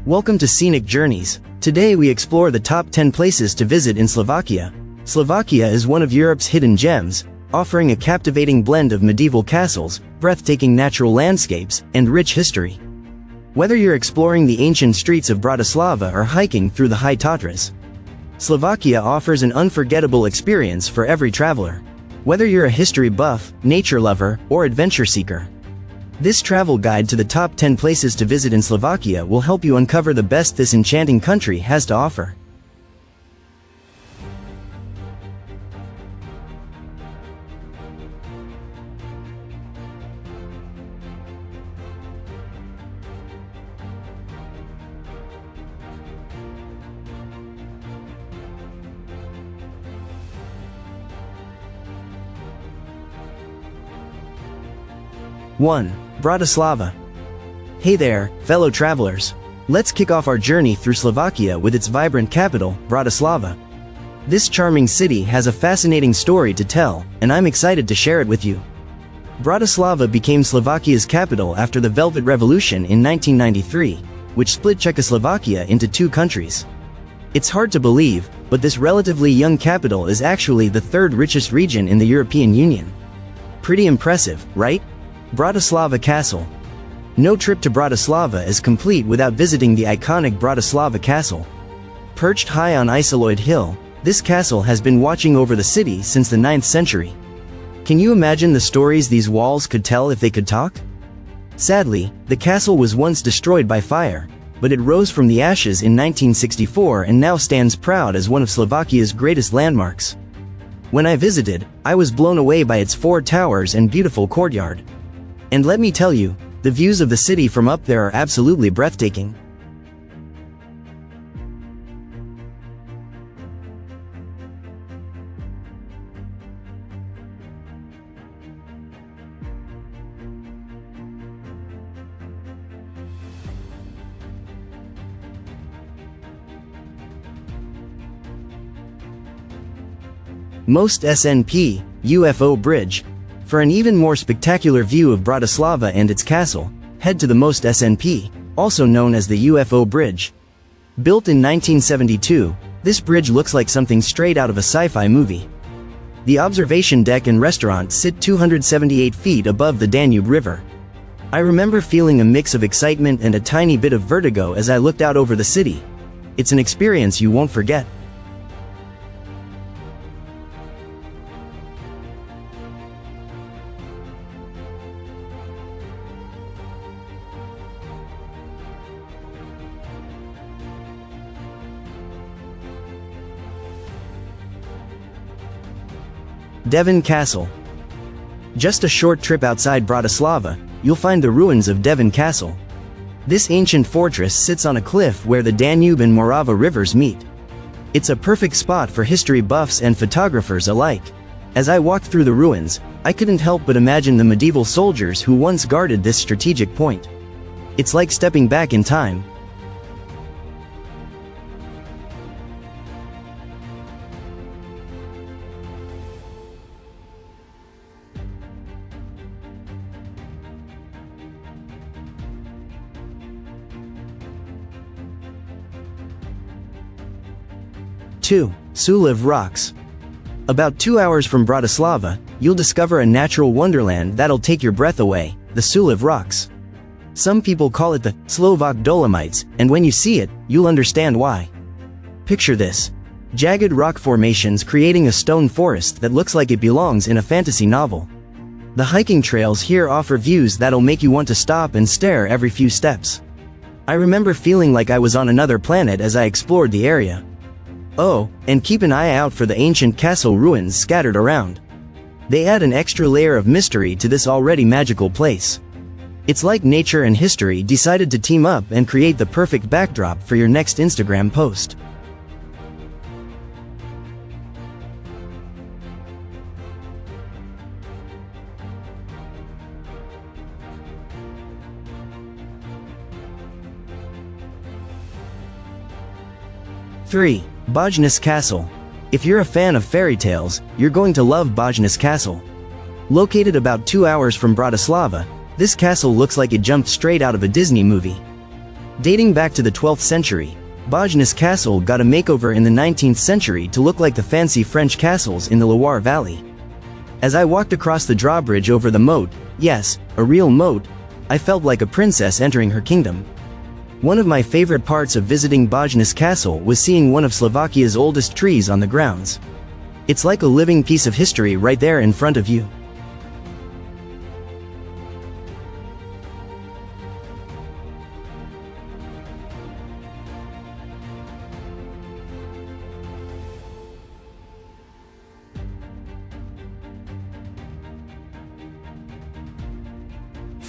Welcome to Scenic Journeys. Today we explore the top 10 places to visit in Slovakia. Slovakia is one of Europe's hidden gems, offering a captivating blend of medieval castles, breathtaking natural landscapes, and rich history. Whether you're exploring the ancient streets of Bratislava or hiking through the High Tatras, Slovakia offers an unforgettable experience for every traveler. Whether you're a history buff, nature lover, or adventure seeker, this travel guide to the top 10 places to visit in Slovakia will help you uncover the best this enchanting country has to offer. One. Bratislava. Hey there, fellow travelers. Let's kick off our journey through Slovakia with its vibrant capital, Bratislava. This charming city has a fascinating story to tell, and I'm excited to share it with you. Bratislava became Slovakia's capital after the Velvet Revolution in 1993, which split Czechoslovakia into two countries. It's hard to believe, but this relatively young capital is actually the third richest region in the European Union. Pretty impressive, right? Bratislava Castle. No trip to Bratislava is complete without visiting the iconic Bratislava Castle. Perched high on Isolde Hill, this castle has been watching over the city since the 9th century. Can you imagine the stories these walls could tell if they could talk? Sadly, the castle was once destroyed by fire, but it rose from the ashes in 1964 and now stands proud as one of Slovakia's greatest landmarks. When I visited, I was blown away by its 4 towers and beautiful courtyard. And let me tell you, the views of the city from up there are absolutely breathtaking. Most SNP, UFO Bridge. For an even more spectacular view of Bratislava and its castle, head to the Most SNP, also known as the UFO Bridge. Built in 1972, this bridge looks like something straight out of a sci-fi movie. The observation deck and restaurant sit 278 feet above the Danube River. I remember feeling a mix of excitement and a tiny bit of vertigo as I looked out over the city. It's an experience you won't forget. 2. Castle. Just a short trip outside Bratislava, you'll find the ruins of Devon Castle. This ancient fortress sits on a cliff where the Danube and Morava rivers meet. It's a perfect spot for history buffs and photographers alike. As I walked through the ruins, I couldn't help but imagine the medieval soldiers who once guarded this strategic point. It's like stepping back in time. 2. Súľov Rocks. About 2 hours from Bratislava, you'll discover a natural wonderland that'll take your breath away, the Súľov Rocks. Some people call it the Slovak Dolomites, and when you see it, you'll understand why. Picture this. Jagged rock formations creating a stone forest that looks like it belongs in a fantasy novel. The hiking trails here offer views that'll make you want to stop and stare every few steps. I remember feeling like I was on another planet as I explored the area. Oh, and keep an eye out for the ancient castle ruins scattered around. They add an extra layer of mystery to this already magical place. It's like nature and history decided to team up and create the perfect backdrop for your next Instagram post. 3. Bojnice Castle. If you're a fan of fairy tales, you're going to love Bojnice Castle. Located about 2 hours from Bratislava, this castle looks like it jumped straight out of a Disney movie. Dating back to the 12th century, Bojnice Castle got a makeover in the 19th century to look like the fancy French castles in the Loire Valley. As I walked across the drawbridge over the moat, yes, a real moat, I felt like a princess entering her kingdom. One of my favorite parts of visiting Bojnice Castle was seeing one of Slovakia's oldest trees on the grounds. It's like a living piece of history right there in front of you.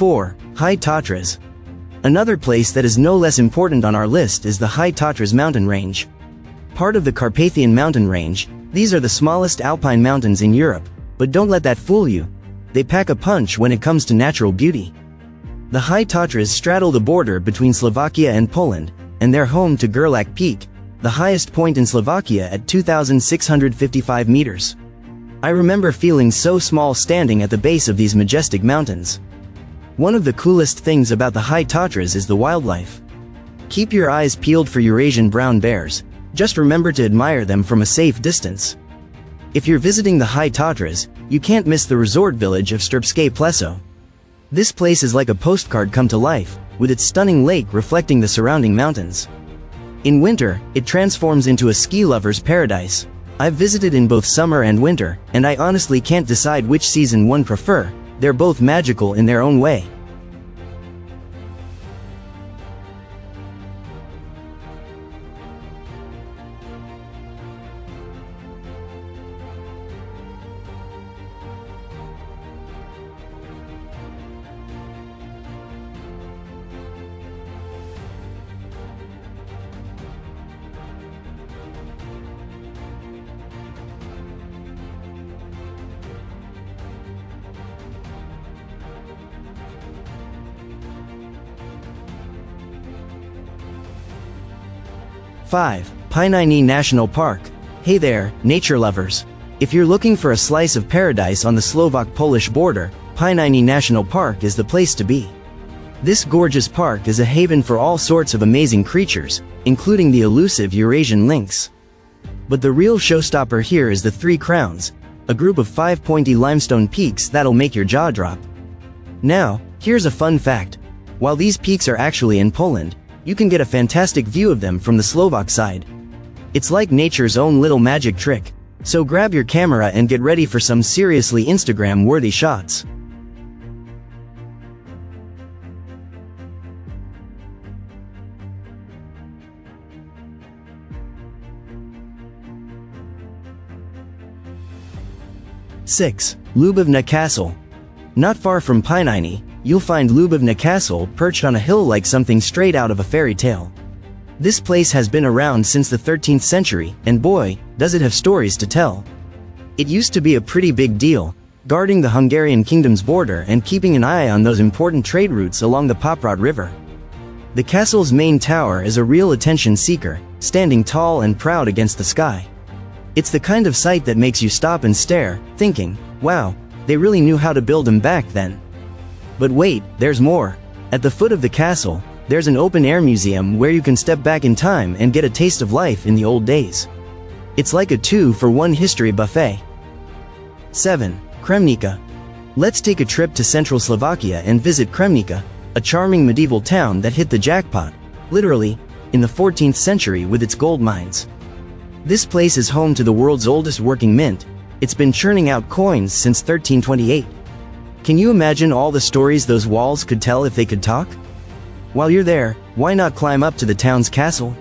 Four, High Tatras. Another place that is no less important on our list is the High Tatras mountain range. Part of the Carpathian mountain range, these are the smallest alpine mountains in Europe, but don't let that fool you. They pack a punch when it comes to natural beauty. The High Tatras straddle the border between Slovakia and Poland, and they're home to Gerlach Peak, the highest point in Slovakia at 2,655 meters. I remember feeling so small standing at the base of these majestic mountains. One of the coolest things about the High Tatras is the wildlife. Keep your eyes peeled for Eurasian brown bears, just remember to admire them from a safe distance. If you're visiting the High Tatras, you can't miss the resort village of Strbské Pleso. This place is like a postcard come to life, with its stunning lake reflecting the surrounding mountains. In winter, it transforms into a ski lover's paradise. I've visited in both summer and winter, and I honestly can't decide which season one prefer. They're both magical in their own way. Five, Pieniny National Park. Hey there, nature lovers. If you're looking for a slice of paradise on the Slovak-Polish border, Pieniny National Park is the place to be. This gorgeous park is a haven for all sorts of amazing creatures, including the elusive Eurasian lynx. But the real showstopper here is the Three Crowns, a group of 5 pointy limestone peaks that'll make your jaw drop. Now, here's a fun fact. While these peaks are actually in Poland, you can get a fantastic view of them from the Slovak side. It's like nature's own little magic trick, so grab your camera and get ready for some seriously Instagram-worthy shots. Six, Ľubovňa Castle. Not far from Pieniny, you'll find Ľubovňa Castle perched on a hill like something straight out of a fairy tale. This place has been around since the 13th century, and boy, does it have stories to tell. It used to be a pretty big deal, guarding the Hungarian kingdom's border and keeping an eye on those important trade routes along the Poprad River. The castle's main tower is a real attention seeker, standing tall and proud against the sky. It's the kind of sight that makes you stop and stare, thinking, wow, they really knew how to build them back then. But wait, there's more. At the foot of the castle, there's an open-air museum where you can step back in time and get a taste of life in the old days. It's like a 2-for-1 history buffet. 7. Kremnica. Let's take a trip to central Slovakia and visit Kremnica, a charming medieval town that hit the jackpot, literally, in the 14th century with its gold mines. This place is home to the world's oldest working mint. It's been churning out coins since 1328. Can you imagine all the stories those walls could tell if they could talk? While you're there, why not climb up to the town's castle?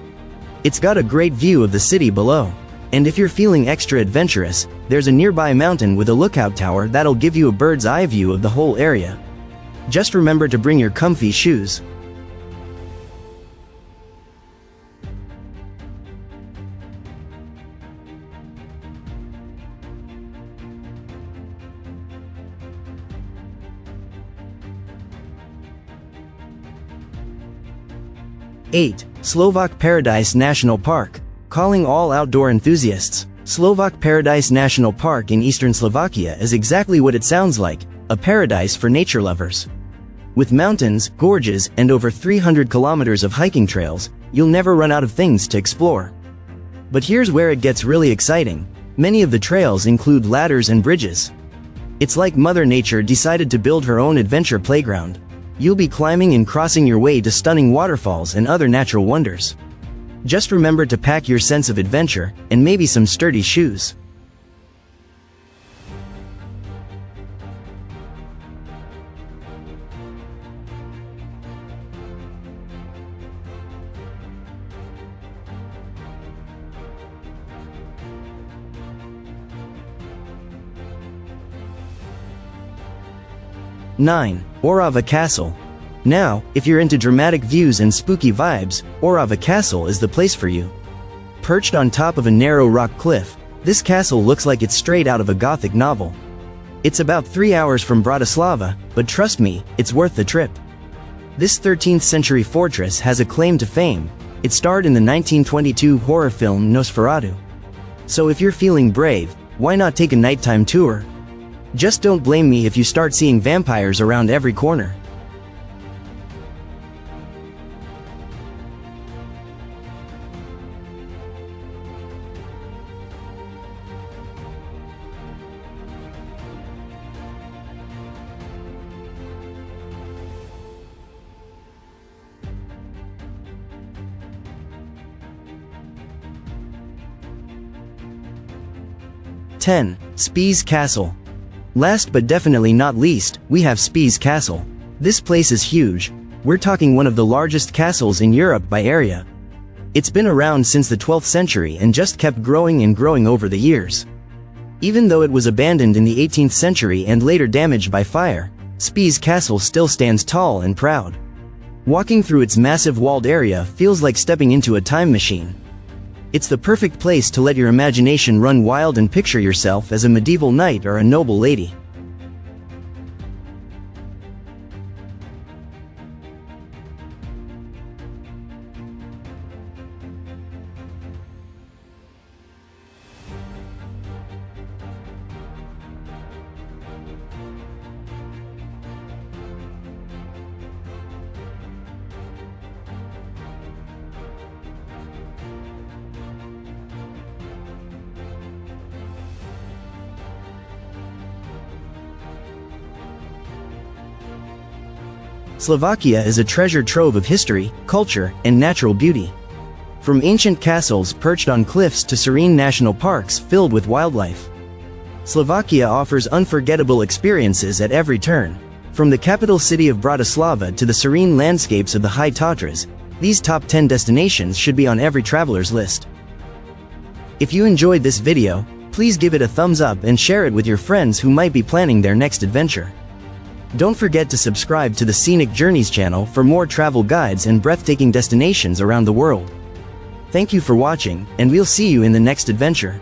It's got a great view of the city below. And if you're feeling extra adventurous, there's a nearby mountain with a lookout tower that'll give you a bird's eye view of the whole area. Just remember to bring your comfy shoes. Eight, Slovak Paradise National Park. Calling all outdoor enthusiasts, Slovak Paradise National Park in eastern Slovakia is exactly what it sounds like, a paradise for nature lovers. With mountains, gorges, and over 300 kilometers of hiking trails, you'll never run out of things to explore. But here's where it gets really exciting. Many of the trails include ladders and bridges. It's like Mother Nature decided to build her own adventure playground. You'll be climbing and crossing your way to stunning waterfalls and other natural wonders. Just remember to pack your sense of adventure, and maybe some sturdy shoes. Nine. Orava Castle. Now, if you're into dramatic views and spooky vibes, Orava Castle is the place for you. Perched on top of a narrow rock cliff, this castle looks like it's straight out of a Gothic novel. It's about 3 hours from Bratislava, but trust me, it's worth the trip. This 13th century fortress has a claim to fame. It starred in the 1922 horror film Nosferatu. So if you're feeling brave, why not take a nighttime tour? Just don't blame me if you start seeing vampires around every corner. Ten. Spies Castle. Last but definitely not least, we have Spies Castle. This place is huge. We're talking one of the largest castles in Europe by area. It's been around since the 12th century and just kept growing and growing over the years. Even though it was abandoned in the 18th century and later damaged by fire, Spies Castle still stands tall and proud. Walking through its massive walled area feels like stepping into a time machine. It's the perfect place to let your imagination run wild and picture yourself as a medieval knight or a noble lady. Slovakia is a treasure trove of history, culture, and natural beauty. From ancient castles perched on cliffs to serene national parks filled with wildlife, Slovakia offers unforgettable experiences at every turn. From the capital city of Bratislava to the serene landscapes of the High Tatras, these top 10 destinations should be on every traveler's list. If you enjoyed this video, please give it a thumbs up and share it with your friends who might be planning their next adventure. Don't forget to subscribe to the Scenic Journeys channel for more travel guides and breathtaking destinations around the world. Thank you for watching, and we'll see you in the next adventure.